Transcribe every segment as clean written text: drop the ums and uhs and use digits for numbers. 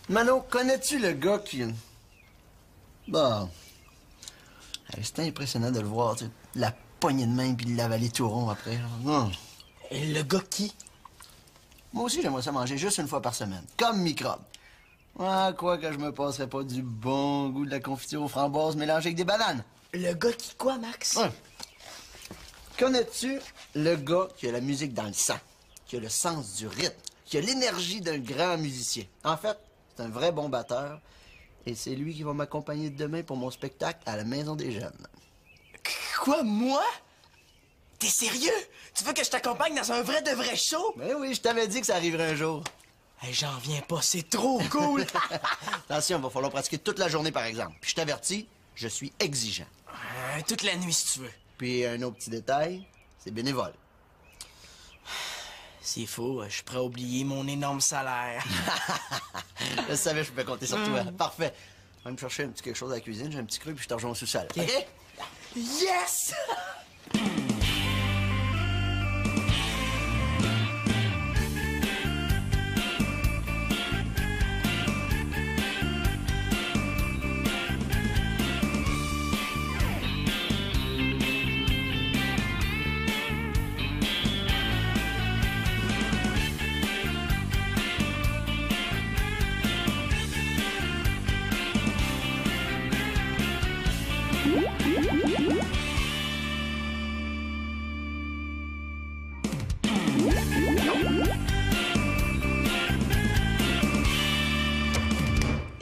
Mano, connais-tu le gars qui... Bon... C'était impressionnant de le voir, tu sais, la poignée de main puis l'avaler tout rond après. Et le gars qui? Moi aussi, j'aimerais ça manger juste une fois par semaine, comme microbe. Ah, quoi que je me passerais pas du bon goût de la confiture aux framboises mélangée avec des bananes. Le gars qui quoi, Max? Ouais. Connais-tu le gars qui a la musique dans le sang, qui a le sens du rythme, qui a l'énergie d'un grand musicien? En fait, c'est un vrai bon batteur, et c'est lui qui va m'accompagner demain pour mon spectacle à la Maison des Jeunes. Quoi, moi? T'es sérieux? Tu veux que je t'accompagne dans un vrai de vrai show? Ben oui, je t'avais dit que ça arriverait un jour. Hey, j'en viens pas, c'est trop cool! Attention, il va falloir pratiquer toute la journée, par exemple. Puis je t'avertis, je suis exigeant. Toute la nuit, si tu veux. Puis un autre petit détail, c'est bénévole. C'est faux, je suis prêt à oublier mon énorme salaire. Je savais que je pouvais compter sur toi. Parfait. Je vais me chercher un petit quelque chose à la cuisine, j'ai un petit creux, puis je te rejoins au sous-sol. OK? Yes!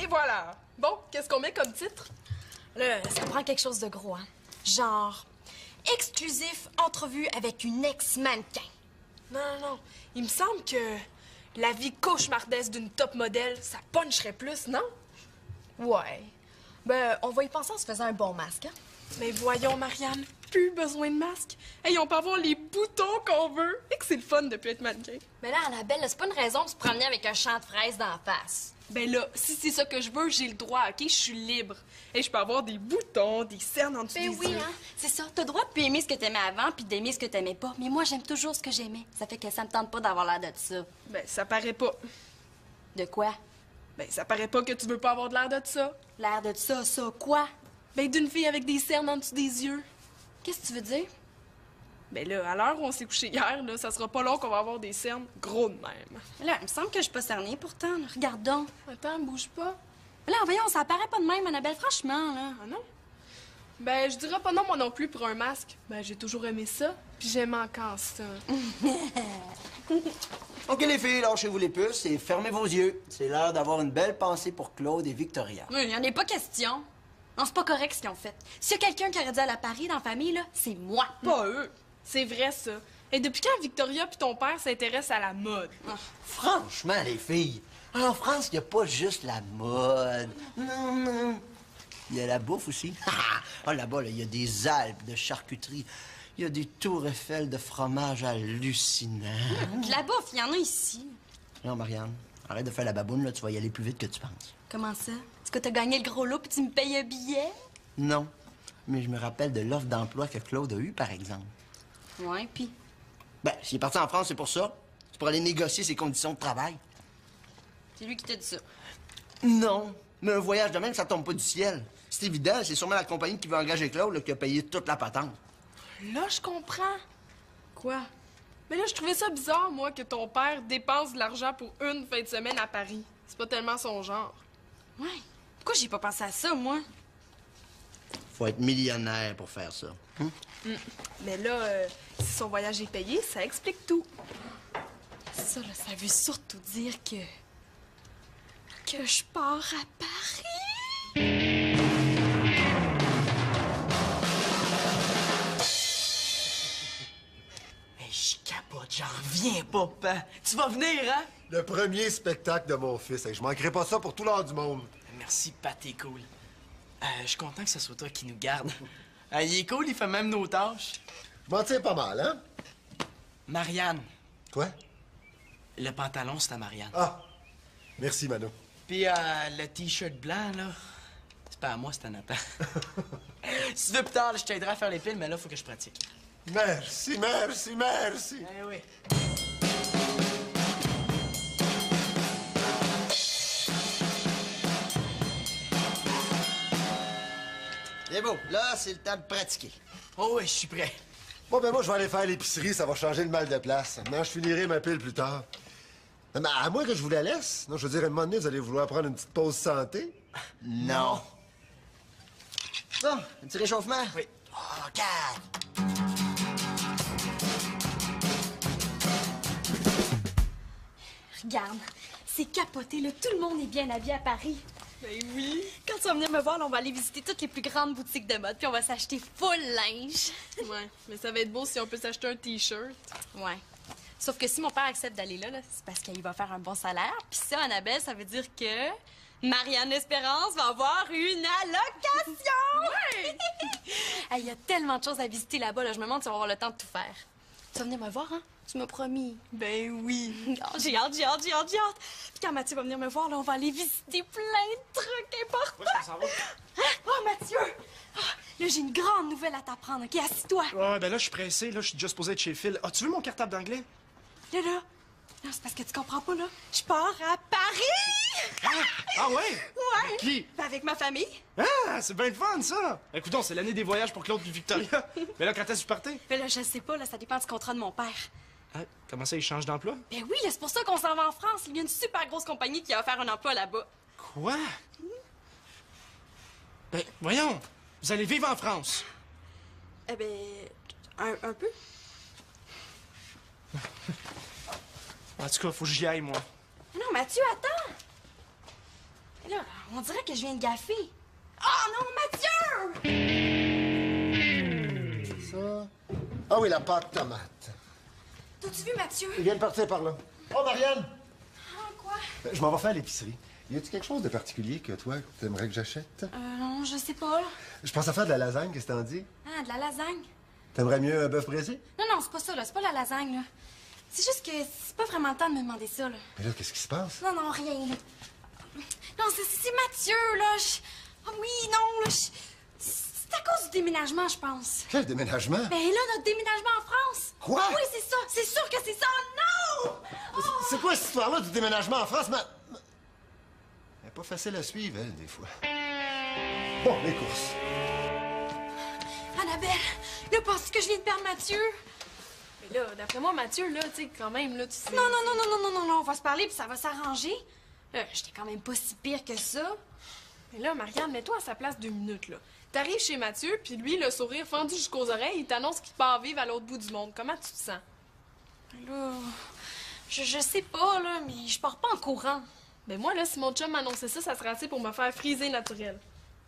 Voilà. Bon, qu'est-ce qu'on met comme titre? Là, ça prend quelque chose de gros, hein. Genre, exclusif entrevue avec une ex-mannequin. Non. Il me semble que la vie cauchemardesque d'une top modèle, ça puncherait plus, non? Ouais. Ben, on va y penser en se faisant un bon masque, hein. Mais voyons, Marianne, plus besoin de masque. Hey, on peut avoir les boutons qu'on veut. Et que c'est le fun de plus être mannequin. Mais là, Annabelle, c'est pas une raison de se promener avec un champ de fraises d'en face. Ben là, si c'est ça que je veux, j'ai le droit, OK? Je suis libre. Et je peux avoir des boutons, des cernes en dessous des oui, yeux. hein? C'est ça. T'as le droit de plus aimer ce que t'aimais avant puis d'aimer ce que t'aimais pas. Mais moi, j'aime toujours ce que j'aimais. Ça fait que ça me tente pas d'avoir l'air de ça. Ben, ça paraît pas. De quoi? Ben, ça paraît pas que tu veux pas avoir de l'air de ça. L'air de ça quoi? Ben, d'une fille avec des cernes en dessous des yeux. Qu'est-ce que tu veux dire? Ben là, à l'heure où on s'est couché hier, là, ça sera pas long qu'on va avoir des cernes gros de même. Là, il me semble que je suis pas cernée pourtant. Là. Regarde donc. Attends, bouge pas. Là, voyons, ça apparaît pas de même, Annabelle, franchement, là. Ah non? Ben, je dirais pas non, moi non plus, pour un masque. Ben, j'ai toujours aimé ça, puis j'aime encore ça. OK, les filles, lâchez-vous les puces et fermez vos yeux. C'est l'heure d'avoir une belle pensée pour Claude et Victoria. Oui, il en est pas question. Non, c'est pas correct ce qu'ils ont fait. S'il y a quelqu'un qui aurait dû aller à Paris dans la famille, là, c'est moi. Pas eux. C'est vrai, ça. Et depuis quand Victoria puis ton père s'intéressent à la mode? Franchement, les filles, en France, il n'y a pas juste la mode. Non. Il y a la bouffe aussi. Ah, là-bas, il y a des Alpes de charcuterie. Il y a des tours Eiffel de fromage hallucinants. De la bouffe, il y en a ici. Non, Marianne, arrête de faire la baboune, là, tu vas y aller plus vite que tu penses. Comment ça? Est-ce que t'as gagné le gros lot puis tu me payes un billet? Non, mais je me rappelle de l'offre d'emploi que Claude a eue, par exemple. Ouais, puis? Ben, s'il est parti en France, c'est pour ça. C'est pour aller négocier ses conditions de travail. C'est lui qui t'a dit ça. Non, mais un voyage de même, ça tombe pas du ciel. C'est évident, c'est sûrement la compagnie qui veut engager Claude là, qui a payé toute la patente. Là, je comprends. Quoi? Mais là, je trouvais ça bizarre, moi, que ton père dépense de l'argent pour une fin de semaine à Paris. C'est pas tellement son genre. Ouais. Pourquoi j'ai pas pensé à ça, moi? Faut être millionnaire pour faire ça. Mais là, si son voyage est payé, ça explique tout. Ça, là, ça veut surtout dire que je pars à Paris. Hey, je capote, j'en reviens pas, papa. Tu vas venir, hein? Le premier spectacle de mon fils. Hey, je manquerai pas ça pour tout l'or du monde. Merci, Pat, t'es cool. Je suis content que ce soit toi qui nous garde. Il est cool, il fait même nos tâches. Je m'en tiens pas mal, hein? Marianne. Quoi? Le pantalon, c'est à Marianne. Ah! Merci, Mano. Puis le T-shirt blanc, là, c'est pas à moi, c'est à Nathan. Si tu veux plus tard, là, je t'aiderai à faire les fils, mais là, faut que je pratique. Merci. Eh oui. go. Là, c'est le temps de pratiquer. Oh oui, je suis prêt. Bon, ben moi, je vais aller faire l'épicerie, ça va changer le mal de place. Maintenant, je finirai ma pile plus tard. Non, mais à moins que je vous la laisse. Non, je veux dire, à un moment donné, vous allez vouloir prendre une petite pause santé. Non. Bon, un petit réchauffement? Oui. Oh, calme. Regarde, c'est capoté, là. Tout le monde est bien habillé à Paris. Ben oui. Quand tu vas venir me voir, là, on va aller visiter toutes les plus grandes boutiques de mode, puis on va s'acheter full linge. Ouais, mais ça va être beau si on peut s'acheter un T-shirt. Ouais. Sauf que si mon père accepte d'aller là, c'est parce qu'il va faire un bon salaire. Puis ça, Annabelle, ça veut dire que Marianne Espérance va avoir une allocation! Ouais! Il y a tellement de choses à visiter là-bas, là. Je me demande si on va avoir le temps de tout faire. Tu vas venir me voir, hein? Tu m'as promis. Ben oui. Oh, j'ai hâte. Puis quand Mathieu va venir me voir, là, on va aller visiter plein de trucs importants. Ça s'en va. Oh, Mathieu! Ah, là, j'ai une grande nouvelle à t'apprendre, OK? Assis-toi. Ouais, ben là, je suis pressé, là, je suis déjà supposé être chez Phil. Ah, tu veux mon cartable d'anglais? Là, non, c'est parce que tu comprends pas, là. Je pars à Paris! Ah ouais? Ouais! Avec qui? Ben, avec ma famille. Ah, c'est bien le fun, ça! Écoute, c'est l'année des voyages pour Claude et Victoria. Mais là, quand est-ce que tu partais? Mais là, je sais pas, là, ça dépend du contrat de mon père. Ah, comment ça, il change d'emploi? Ben oui, là, c'est pour ça qu'on s'en va en France. Il y a une super grosse compagnie qui a offert un emploi là-bas. Quoi? Ben, voyons, vous allez vivre en France. Eh ben, un peu. En tout cas, faut que j'y aille, moi. Non, Mathieu, attends! Mais là, on dirait que je viens de gaffer. Oh non, Mathieu! Ça. Ah oui, la pâte tomate. T'as-tu vu, Mathieu? Il vient de partir par là. Oh, Marianne! Ah, quoi? Je m'en vais faire l'épicerie. Y a-tu quelque chose de particulier que toi, t'aimerais que j'achète? Non, je sais pas, là. Je pense à faire de la lasagne, qu'est-ce que t'en dis? Ah, de la lasagne? T'aimerais mieux un bœuf braisé? Non, c'est pas ça, là. C'est pas la lasagne, là. C'est juste que c'est pas vraiment le temps de me demander ça, là. Mais là, qu'est-ce qui se passe? Non, rien, là. Non, c'est Mathieu, là. Ah oui, non, là. C'est à cause du déménagement, je pense. Quel déménagement? Ben là, notre déménagement en France. Quoi? Oui, c'est ça. C'est sûr que c'est ça. Non! C'est quoi cette histoire-là du déménagement en France? Elle est pas facile à suivre, elle, des fois. Bon, les courses. Annabelle, là, penses-tu que je viens de perdre Mathieu? Mais là, d'après moi, Mathieu, là, tu sais, quand même, là, tu sais... Non, on va se parler puis ça va s'arranger. J'étais quand même pas si pire que ça. Mais là, Marianne, mets-toi à sa place 2 minutes, là. T'arrives chez Mathieu, puis lui, le sourire fendu jusqu'aux oreilles, il t'annonce qu'il part vivre à l'autre bout du monde. Comment tu te sens? Là, je sais pas, là, mais je pars pas en courant. Ben moi, là, si mon chum m'annonçait ça, ça serait assez pour me faire friser naturel.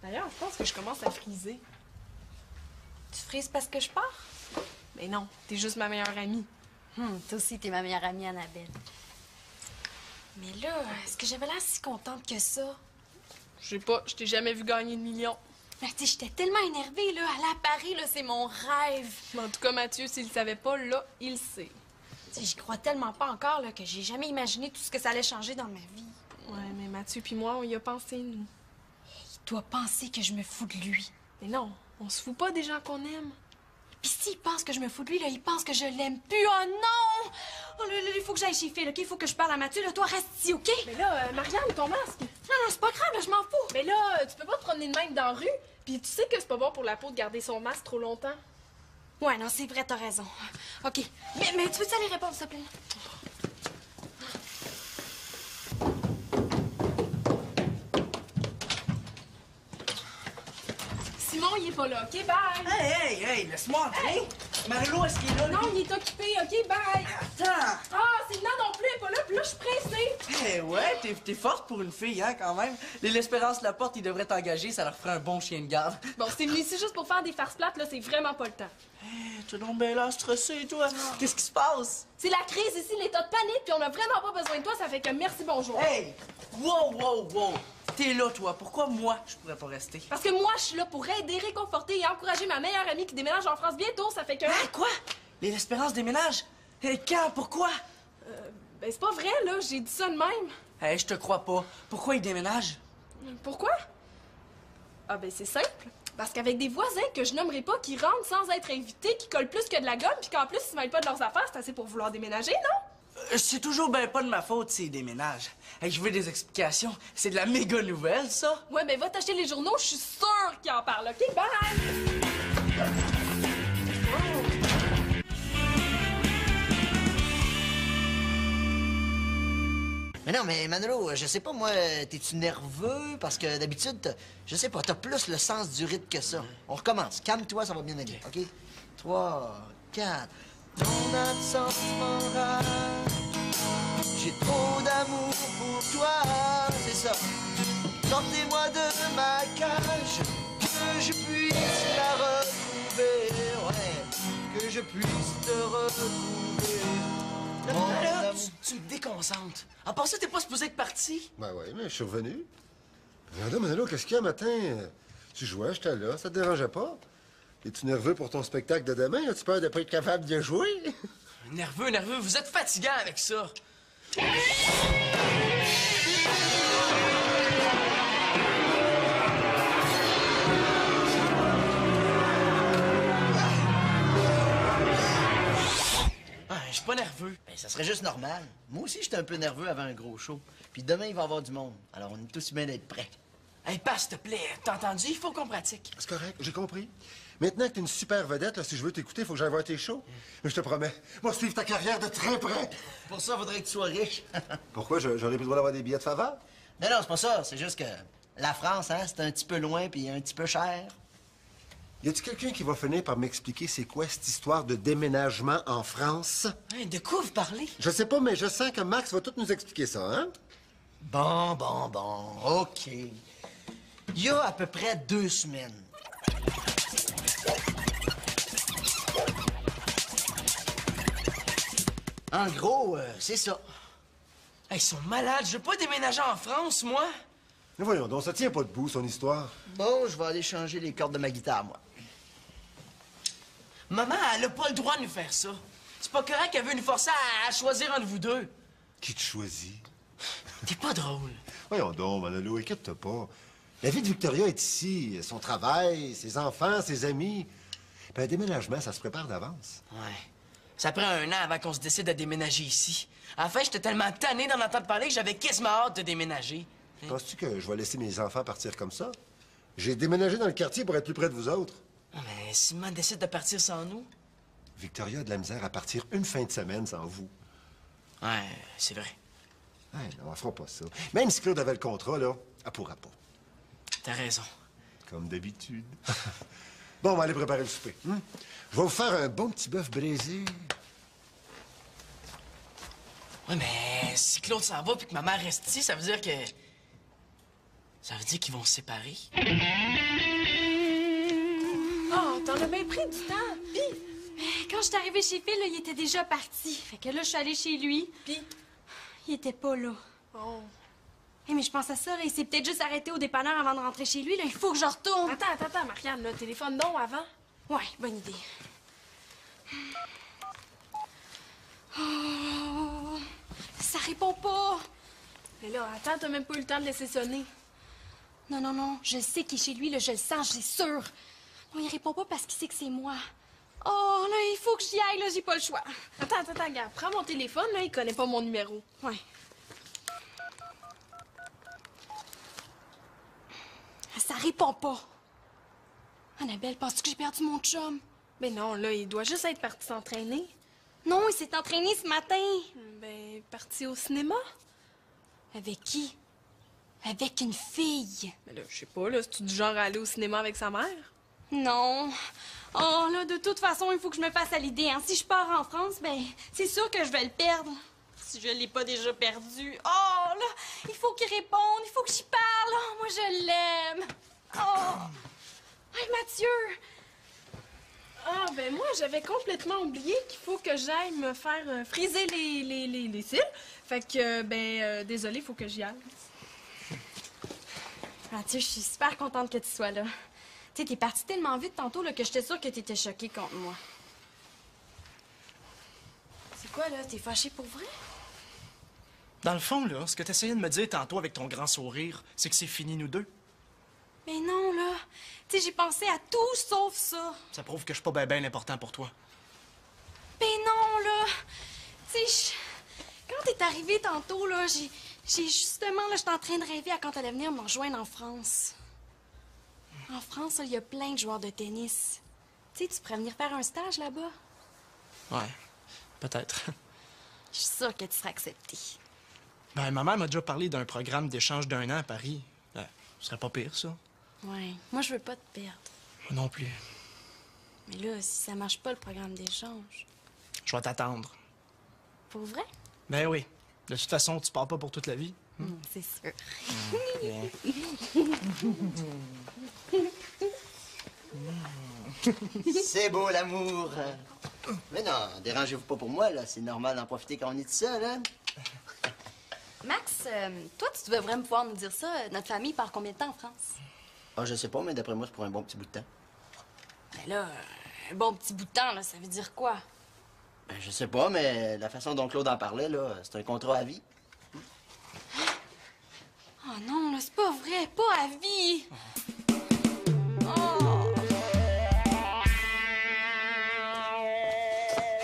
D'ailleurs, je pense que je commence à friser. Tu frises parce que je pars? Mais non, t'es juste ma meilleure amie. Toi aussi, t'es ma meilleure amie, Annabelle. Mais là, est-ce que j'avais l'air si contente que ça? Je sais pas, je t'ai jamais vu gagner de millions. Ben, tu sais, j'étais tellement énervée, là. Aller à Paris, là, c'est mon rêve. Mais en tout cas, Mathieu, s'il le savait pas, là, il le sait. Tu sais, j'y crois tellement pas encore, là, que j'ai jamais imaginé tout ce que ça allait changer dans ma vie. Ouais, mais Mathieu puis moi, on y a pensé, nous. Il doit penser que je me fous de lui. Mais non, on se fout pas des gens qu'on aime. Puis s'il pense que je me fous de lui, là, il pense que je l'aime plus. Oh non! Oh là, il faut que j'aille chez Phil, OK? Il faut que je parle à Mathieu. Là, toi, reste ici, OK? Mais là, Marianne, ton masque! Non, c'est pas grave, là, je m'en fous. Mais là, tu peux pas te promener de même dans la rue. Puis tu sais que c'est pas bon pour la peau de garder son masque trop longtemps. Ouais, non, c'est vrai, t'as raison. OK. Mais tu veux-tu aller répondre, s'il te plaît? Simon, il est pas là, OK? Bye! Hey, laisse-moi entrer. Marie-Lou, est-ce qu'il est là? lui? Non, il est occupé, OK? Bye! Attends. Ah, Sylvain non plus, elle est pas là, puis là, je suis pressée. Eh ouais, t'es forte pour une fille, hein, quand même. L'Espérance Laporte, ils devraient t'engager, ça leur ferait un bon chien de garde. Bon, c'est venu ici juste pour faire des farces plates, là, c'est vraiment pas le temps. Tu es donc bien là, stressé, toi. Qu'est-ce qui se passe? C'est la crise ici, l'état de panique, puis on a vraiment pas besoin de toi, ça fait que merci, bonjour. Hey! Wow! T'es là, toi. Pourquoi moi, je pourrais pas rester? Parce que moi, je suis là pour aider, réconforter et encourager ma meilleure amie qui déménage en France bientôt, ça fait que... Hein, quoi? L'Espérance déménage? Et quand? Pourquoi? Ben, c'est pas vrai, là, j'ai dit ça de même. Hey, je te crois pas. Pourquoi il déménage? Pourquoi? Ah, ben, c'est simple. Parce qu'avec des voisins que je nommerai pas qui rentrent sans être invités, qui collent plus que de la gomme, puis qu'en plus, ils se mêlent pas de leurs affaires, c'est assez pour vouloir déménager, non? C'est toujours ben pas de ma faute s'il déménage. Hey, je veux des explications. C'est de la méga nouvelle, ça. Ouais, ben va t'acheter les journaux, je suis sûre qu'il en parle, OK? Bye! Mais non, mais Manolo, je sais pas, moi, t'es-tu nerveux? Parce que d'habitude, je sais pas, t'as plus le sens du rythme que ça. On recommence. Calme-toi, ça va bien aller, OK? 3, 4. Ton absence m'enrage. J'ai trop d'amour pour toi. C'est ça. Sortez-moi de ma cage. Que je puisse la retrouver. Ouais. Que je puisse te retrouver. Là, tu me déconcentres. En part ça, t'es pas supposé être parti. Ben oui, mais je suis revenu. Regarde, Manolo, qu'est-ce qu'il y a matin? Tu jouais, j'étais là, ça te dérangeait pas? Es-tu nerveux pour ton spectacle de demain? As-tu peur de pas être capable de jouer? Nerveux, vous êtes fatigant avec ça. Je suis pas nerveux. Ben, ça serait juste normal. Moi aussi, j'étais un peu nerveux avant un gros show. Puis demain, il va y avoir du monde. Alors, on est tous bien d'être prêts. Hey, passe, s'il te plaît. T'as entendu? Il faut qu'on pratique. C'est correct, j'ai compris. Maintenant que t'es une super vedette, là, si je veux t'écouter, il faut que j'aille voir tes shows. Mais je te promets, moi, suivre ta carrière de très près. Pour ça, il faudrait que tu sois riche. Pourquoi? J'aurais plus le droit d'avoir des billets de faveur? Non, non, c'est pas ça. C'est juste que la France, hein, c'est un petit peu loin puis un petit peu cher. Y a-t-il quelqu'un qui va finir par m'expliquer c'est quoi cette histoire de déménagement en France? Hey, de quoi vous parlez? Je sais pas, mais je sens que Max va tout nous expliquer ça, hein? Bon, OK. Il y a à peu près 2 semaines. En gros, c'est ça. Hey, ils sont malades. Je veux pas déménager en France, moi. Mais voyons donc, ça tient pas debout, son histoire. Bon, je vais aller changer les cordes de ma guitare, moi. Maman, elle a pas le droit de nous faire ça. C'est pas correct qu'elle veut nous forcer à choisir entre vous deux. Qui te choisit? T'es pas drôle. Voyons donc, Manolo, inquiète-toi pas. La vie de Victoria est ici. Son travail, ses enfants, ses amis. Puis un déménagement, ça se prépare d'avance. Ouais. Ça prend 1 an avant qu'on se décide à déménager ici. À la fin, j'étais tellement tanné d'en entendre parler que j'avais quasiment hâte de déménager. Penses-tu que je vais laisser mes enfants partir comme ça? J'ai déménagé dans le quartier pour être plus près de vous autres. Mais si maman décide de partir sans nous... Victoria a de la misère à partir une fin de semaine sans vous. Ouais, c'est vrai. Ouais, non, on fera pas ça. Même si Claude avait le contrat, là, elle pourra pas. T'as raison. Comme d'habitude. Bon, on va aller préparer le souper. Je vais vous faire un bon petit bœuf braisé. Ouais, mais si Claude s'en va puis que ma mère reste ici, ça veut dire que... Ça veut dire qu'ils vont se séparer. Oh, t'en as bien pris du temps. Pis, Quand je suis arrivée chez Phil, là, il était déjà parti. Fait que là, je suis allée chez lui. pis... Il était pas là. Oh. Hey, mais je pense à ça, là. Il s'est peut-être juste arrêté au dépanneur avant de rentrer chez lui. Là, il faut que je retourne. Attends, Marianne, le téléphone non avant. Ouais, bonne idée. Oh, ça répond pas. Mais là, attends, t'as même pas eu le temps de laisser sonner. Non, je sais qu'il est chez lui, là, je le sens, c'est sûr. Non, il répond pas parce qu'il sait que c'est moi. Oh, là, il faut que j'y aille, là, j'ai pas le choix. Attends, regarde, prends mon téléphone, là, il connaît pas mon numéro. Ouais. Ça répond pas. Annabelle, penses-tu que j'ai perdu mon chum? Mais non, là, il doit juste être parti s'entraîner. Non, il s'est entraîné ce matin. Ben, parti au cinéma. Avec qui? Avec une fille. Mais là, je sais pas, là, c'est-tu du genre à aller au cinéma avec sa mère? Non. Oh, là, de toute façon, il faut que je me fasse à l'idée. Hein. Si je pars en France, ben, c'est sûr que je vais le perdre. Si je l'ai pas déjà perdu. Oh, là, il faut qu'il réponde, il faut que j'y parle. Oh, moi, je l'aime. Oh. Hey, Mathieu. Ah, ben moi, j'avais complètement oublié qu'il faut que j'aille me faire friser les cils. Fait que, désolé, il faut que j'y aille. Mathieu, je suis super contente que tu sois là. Tu sais, t'es parti tellement vite tantôt là, que j'étais sûre que t'étais choquée contre moi. C'est quoi, là? T'es fâchée pour vrai? Dans le fond, là, ce que t'essayais de me dire tantôt avec ton grand sourire, c'est que c'est fini, nous deux. Mais non, là. Tu sais, j'ai pensé à tout sauf ça. Ça prouve que je suis pas ben important pour toi. Mais non, là. Tu sais, c'est arrivé tantôt, là. J'ai justement, là, j'étais en train de rêver à quand elle allait venir me rejoindre en France. En France, il y a plein de joueurs de tennis. Tu sais, tu pourrais venir faire un stage là-bas. Ouais, peut-être. Je suis sûre que tu serais accepté. Ben, ma mère m'a déjà parlé d'un programme d'échange d'1 an à Paris. Ce serait pas pire, ça. Ouais, moi, je veux pas te perdre. Moi non plus. Mais là, si ça marche pas, le programme d'échange... Je vais t'attendre. Pour vrai? Ben oui. De toute façon, tu pars pas pour toute la vie. C'est sûr. C'est beau, l'amour. Mais non, dérangez-vous pas pour moi, là. C'est normal d'en profiter quand on est tout seul, hein? Max, toi, tu devrais me pouvoir nous dire ça. Notre famille part combien de temps en France? Ah, je sais pas, mais d'après moi, c'est pour un bon petit bout de temps. Ben là, un bon petit bout de temps, là, ça veut dire quoi? Ben, je sais pas, mais la façon dont Claude en parlait, là, c'est un contrat à vie. Oh non, là, c'est pas vrai, pas à vie! Oh!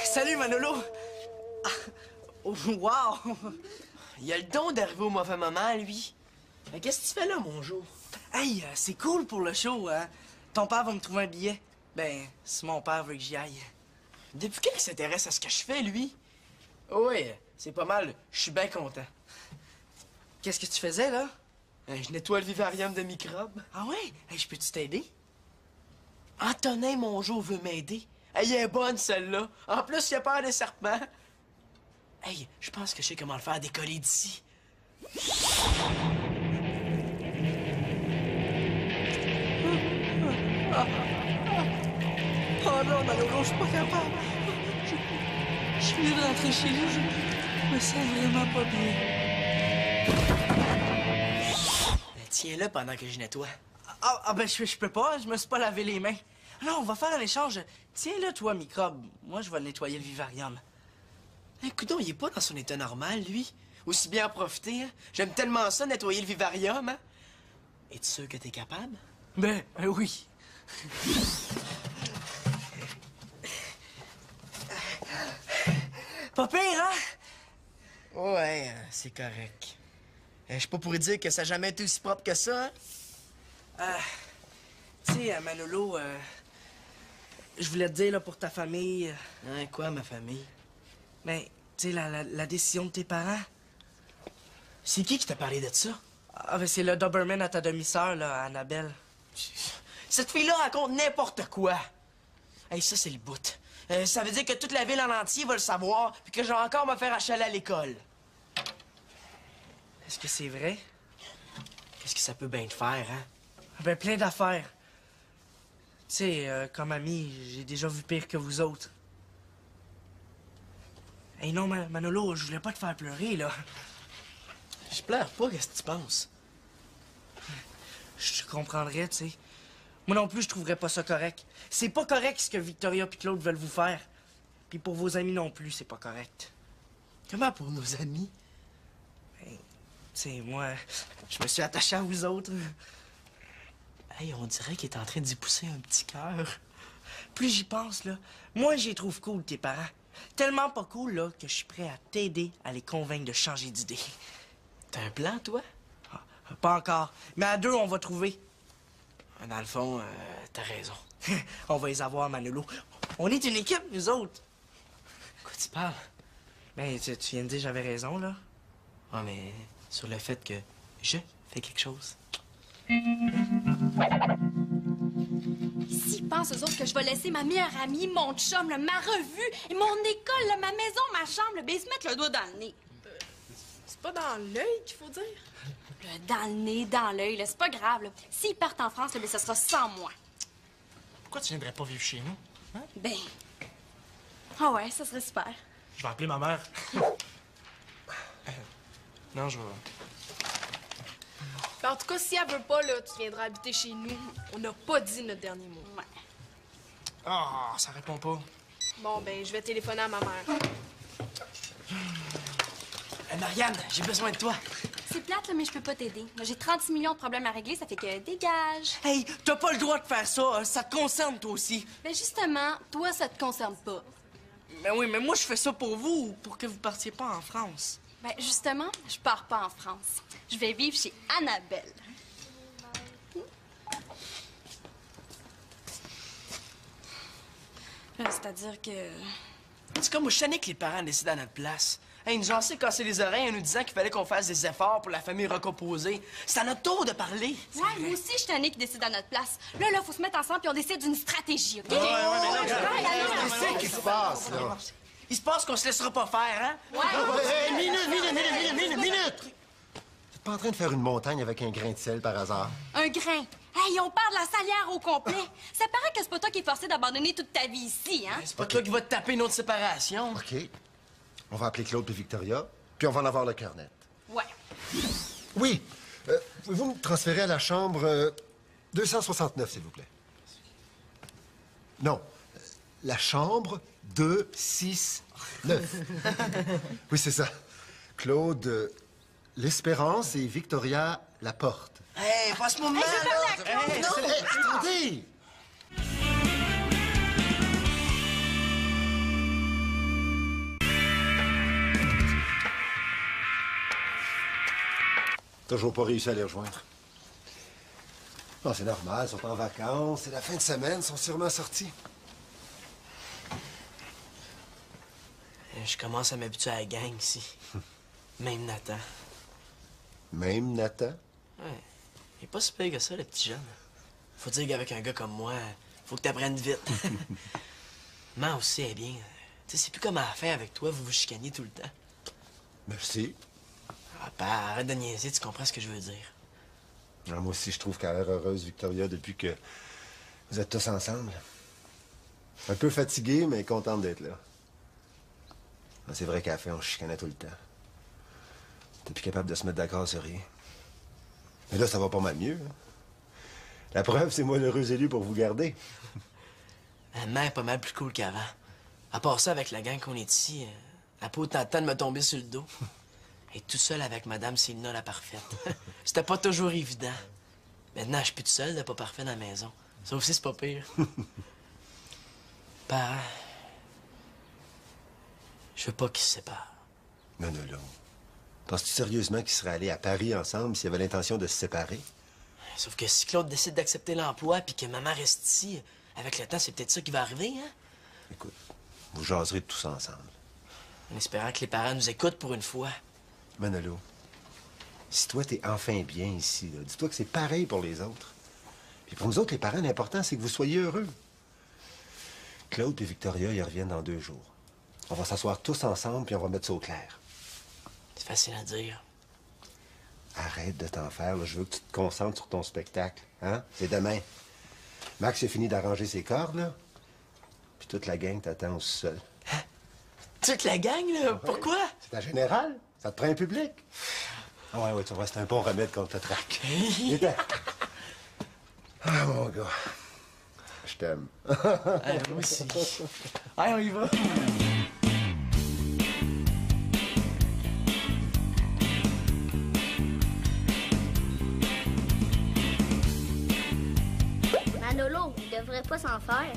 Salut, Manolo! Ah, oh, wow! Il a le don d'arriver au mauvais moment, lui. Mais qu'est-ce que tu fais là, mon Jo? Hey, c'est cool pour le show, hein? Ton père va me trouver un billet. Ben, si mon père veut que j'y aille. Depuis quand il s'intéresse à ce que je fais, lui? Oui, c'est pas mal. Je suis bien content. Qu'est-ce que tu faisais, là? Je nettoie le vivarium de microbes. Ah ouais? Hey, je peux-tu t'aider? Antonin, mon Jo, veut m'aider. Hey, elle est bonne, celle-là. En plus, il a peur des serpents. Hey, je pense que je sais comment le faire décoller d'ici. Oh non, Manolo, je suis pas capable. Je viens de rentrer chez nous, je me sens vraiment pas bien. Tiens-le pendant que je nettoie. Ben je peux pas, je me suis pas lavé les mains. Non, on va faire un échange. Tiens-le, toi, microbe. Moi, je vais nettoyer le vivarium. Écoute, il est pas dans son état normal, lui. Aussi bien en profiter, hein? J'aime tellement ça, nettoyer le vivarium, hein? Es-tu sûr que t'es capable? Ben, oui. Pas pire, hein? Ouais, c'est correct. Je suis pas pour dire que ça n'a jamais été aussi propre que ça, hein? Tu sais, Manolo, je voulais te dire, là, pour ta famille... Hein, quoi, ma famille? Ben, tu sais, la décision de tes parents. C'est qui t'a parlé de ça? Ah, ben, c'est le Doberman à ta demi-sœur, là, Annabelle. Cette fille-là raconte n'importe quoi. Hey, ça, c'est le bout. Ça veut dire que toute la ville en entier va le savoir, puis que je vais encore me faire achaler à l'école. Est-ce que c'est vrai? Qu'est-ce que ça peut bien te faire, hein? Ben, plein d'affaires. Tu sais, comme ami, j'ai déjà vu pire que vous autres. Hey, non, Manolo, je voulais pas te faire pleurer, là. Je pleure pas, qu'est-ce que tu penses? Je comprendrais, tu sais. Moi non plus, je trouverais pas ça correct. C'est pas correct ce que Victoria et Claude veulent vous faire. Puis pour vos amis non plus, c'est pas correct. Comment pour nos amis? Ben, tu sais, moi, je me suis attaché à vous autres. Hey, on dirait qu'il est en train d'y pousser un petit cœur. Plus j'y pense, là, moi, j'y trouve cool, tes parents. Tellement pas cool, là, que je suis prêt à t'aider à les convaincre de changer d'idée. T'as un plan, toi? Ah, pas encore. Mais à deux, on va trouver. Dans le fond, t'as raison. On va les avoir, Manolo. On est une équipe, nous autres. Quoi tu parles? Ben, tu viens de dire que j'avais raison, là. Ah, mais sur le fait que je fais quelque chose. S'ils pensent aux autres que je vais laisser ma meilleure amie, mon chum, là, ma revue, et mon école, là, ma maison, ma chambre, là, ben, ils se mettent le doigt dans le nez. C'est pas dans l'œil qu'il faut dire? Dans le nez, dans l'œil, là, c'est pas grave, là. S'ils partent en France, là, ben, ça sera sans moi. Pourquoi tu viendrais pas vivre chez nous? Hein? Ben... Ah ouais, ça serait super. Je vais appeler ma mère. Non, je vais... Ben, en tout cas, si elle veut pas, là, tu viendras habiter chez nous. On n'a pas dit notre dernier mot. Ouais. Ah, ça répond pas. Bon, ben, je vais téléphoner à ma mère. Marianne, j'ai besoin de toi. C'est plate, là, mais je peux pas t'aider. Là, j'ai 36 millions de problèmes à régler, ça fait que dégage. Hey, t'as pas le droit de faire ça. Ça te concerne, toi aussi. Ben justement, toi, ça te concerne pas. Mais oui, mais moi, je fais ça pour vous, pour que vous partiez pas en France. Ben, justement, je pars pas en France. Je vais vivre chez Annabelle. C'est-à-dire que... C'est comme moi, je savais que les parents décident à notre place. Hey, ils nous ont assez cassé les oreilles en nous disant qu'il fallait qu'on fasse des efforts pour la famille recomposée. C'est à notre tour de parler. Ouais, moi aussi, je suis tannée qui décide à notre place. Là, faut se mettre ensemble puis on décide d'une stratégie, OK? Qu'est-ce qui se passe, là? Il se passe qu'on se laissera pas faire, hein? Hey, minute! T'es pas en train de faire une montagne avec un grain de sel par hasard? Un grain. Hey, on perd la salière au complet. Ça paraît que c'est pas toi qui es forcé d'abandonner toute ta vie ici, hein? C'est pas toi qui vas te taper une autre séparation. OK. On va appeler Claude et Victoria, puis on va en avoir le cœur net. Ouais. Oui. Pouvez-vous me transférer à la chambre 269, s'il vous plaît? Non. La chambre 269. Oui, c'est ça. Claude l'Espérance et Victoria Laporte. Hey, pas ce moment-là! Hey, attendez! Toujours pas réussi à les rejoindre. Non, c'est normal, ils sont en vacances, c'est la fin de semaine, ils sont sûrement sortis. Je commence à m'habituer à la gang ici. Même Nathan. Même Nathan? Ouais. Il est pas si pire que ça, le petit jeune. Faut dire qu'avec un gars comme moi, faut que t'apprennes vite. Maman aussi est bien. Tu sais, c'est plus comme à la fin avec toi, vous vous chicanez tout le temps. Merci. Ah, bah, arrête de niaiser, tu comprends ce que je veux dire. Alors, moi aussi, je trouve qu'elle a l'air heureuse, Victoria, depuis que vous êtes tous ensemble. Un peu fatiguée, mais contente d'être là. C'est vrai qu'à la fin, on se chicanait tout le temps. T'es plus capable de se mettre d'accord sur rien. Mais là, ça va pas mal mieux. Hein? La preuve, c'est moi l'heureux élu pour vous garder. Maman est pas mal plus cool qu'avant. À part ça, avec la gang qu'on est ici, elle a pas autant de temps de me tomber sur le dos. Et tout seul avec Madame Célina la parfaite. C'était pas toujours évident. Maintenant, je suis plus tout seul, de pas parfait dans la maison. Ça aussi, c'est pas pire. Bah, je veux pas qu'ils se séparent. Non. Penses-tu sérieusement qu'ils seraient allés à Paris ensemble s'ils avaient l'intention de se séparer? Sauf que si Claude décide d'accepter l'emploi puis que maman reste ici, avec le temps, c'est peut-être ça qui va arriver, hein? Écoute, vous jaserez tous ensemble. En espérant que les parents nous écoutent pour une fois. Manolo, si toi, t'es enfin bien ici, là, dis-toi que c'est pareil pour les autres. Puis pour nous autres, les parents, l'important, c'est que vous soyez heureux. Claude et Victoria, ils reviennent dans 2 jours. On va s'asseoir tous ensemble, puis on va mettre ça au clair. C'est facile à dire. Arrête de t'en faire, là. Je veux que tu te concentres sur ton spectacle. Hein? C'est demain. Max a fini d'arranger ses cordes, là. Puis toute la gang t'attend au sol. Hein? Toute la gang, là? Ouais. Pourquoi? C'est ta générale. Ça te prend un public. Ah ouais, tu vois, c'est un bon remède contre la traque. Ah, mon gars. Je t'aime. Moi aussi. Allez, on y va. Manolo, il devrait pas s'en faire.